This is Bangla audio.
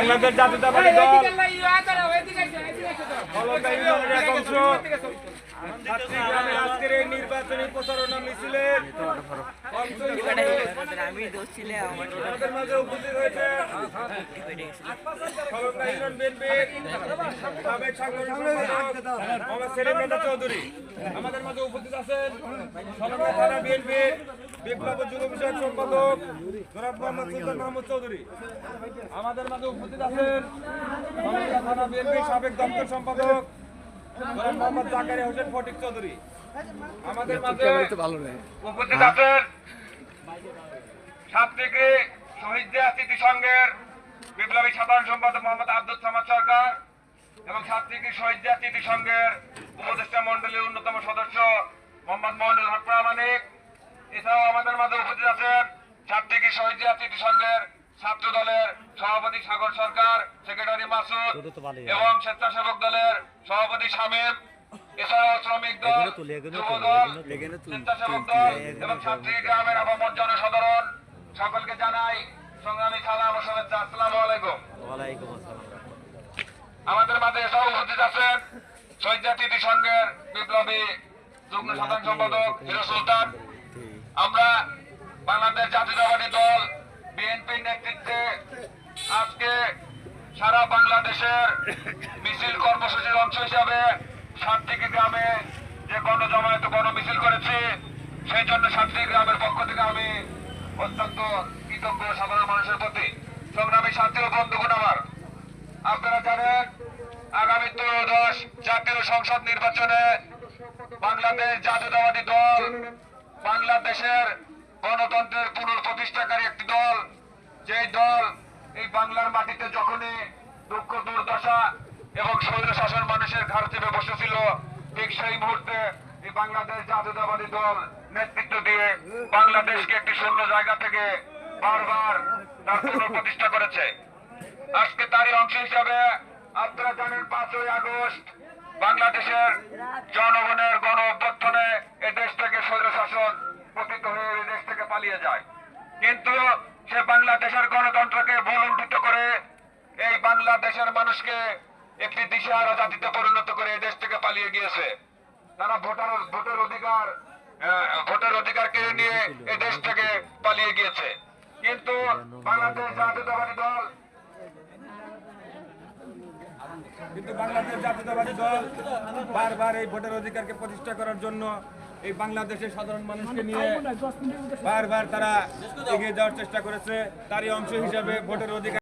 বাংলাদেশ জাতীয়তাবাদী দল আজকের এই নির্বাচনী প্রচারণা মিছিলের আমাদের মাঝে উপস্থিত হয়েছে সাবেক সাংগঠনিক সম্পাদক মোহাম্মদ সেলিম রেজা চৌধুরী। আমাদের মাঝে উপস্থিত আছেন সদরঘাট থানা বিএনপির বিপ্লব যুব বিষয়ক সম্পাদক জনাব মোহাম্মদ সুলতান মাহমুদ চৌধুরী। আমাদের মাঝে উপস্থিত আছেন সদরঘাট থানা বিএনপির সাবেক দপ্তর সম্পাদক জনাব মোহাম্মদ জাকারিয়া হোসেন ফটিক চৌধুরী। আমাদের মাঝে উপস্থিত আছেন ছাত্রীকে শহীদ জিয়া স্মৃতি সংঘের বিপ্লবী সাধারণ সম্পাদক মোহাম্মদ আব্দুল সামাদ সরকার এবং ছাত্রীকে শহীদ জিয়া স্মৃতি সংঘের উপদেষ্টা মন্ডলীর অন্যতম সদস্য মোহাম্মদ মইনুল হক প্রামাণিক। এছাড়াও আমাদের মাঝে উপস্থিত আছেন ছাত্রীকে শহীদ জিয়া স্মৃতি সংঘের ছাত্র দলের সভাপতি সাগর সরকার, সেক্রেটারি মাসুদ এবং স্বেচ্ছাসেবক দলের সভাপতি শামীম। এছাড়াও শ্রমিক দল, যুব দল, স্বেচ্ছাসেবক দল এবং ছাত্রী গ্রামের আপামর জনসাধারণ সকলকে জানাই সংগ্রামী সালাম ও শুভেচ্ছা। আসসালামু আলাইকুম। আমাদের মাঝে এছাড়াও উপস্থিত আছেন শহীদ জিয়া স্মৃতি সংঘের বিপ্লবী যুগ্ম সাধারণ সম্পাদক হিরো সুলতান। আমরা বাংলাদেশ জাতীয়তাবাদী দল বিএনপির নেতৃত্বে আজকে সারা বাংলাদেশের মিছিল কর্মসূচির অংশ হিসাবে শান্তিকে গ্রামে যে গণজমায়েত গণমিছিল করেছি, সেই জন্য শান্তি গ্রামের পক্ষ থেকে আমি অত্যন্ত কৃতজ্ঞ সাধারণ মানুষের প্রতি। সংগ্রামী শান্তি ও বন্ধুগণ আমার, আপনারা জানেন আগামী 13 জাতীয় সংসদ নির্বাচনে বাংলাদেশ জাতীয়তাবাদী দল বাংলাদেশের গণতন্ত্রের পুনঃপ্রতিষ্ঠাকারী একটি দল। যেই দল এই বাংলার মাটিতে যখনই দুঃখ দুর্দশা এবং স্বৈর শাসন মানুষের ঘাড় চেপে বসেছিল, ঠিক সেই মুহূর্তে এই বাংলাদেশ জাতীয়তাবাদী দল নেতৃত্ব দিয়ে বাংলাদেশকে একটি শূন্য জায়গা থেকে বারবার তার পুনঃপ্রতিষ্ঠা করেছে। আজকে তারই অংশ হিসাবে আপনারা জানেন 5ই আগস্ট বাংলাদেশের জনগণের গণ অভ্যুত্থানে এদেশ থেকে স্বৈর শাসন পতিত হয়ে এদেশ থেকে পালিয়ে যায়। কিন্তু সে বাংলাদেশের গণতন্ত্রকে ভুলুণ্ঠিত করে এই বাংলাদেশের মানুষকে একটি দিশেহারা জাতিতে পরিণত করে এদেশ থেকে পালিয়ে গিয়েছে। তারা ভোটের অধিকার কেড়ে নিয়ে এদেশ থেকে পালিয়ে গিয়েছে। কিন্তু বাংলাদেশ জাতীয়তাবাদী দল বারবার এই ভোটের অধিকারকে প্রতিষ্ঠা করার জন্য এই বাংলাদেশের সাধারণ মানুষকে নিয়ে বারবার তারা এগিয়ে যাওয়ার চেষ্টা করেছে। তারই অংশ হিসাবে ভোটের অধিকার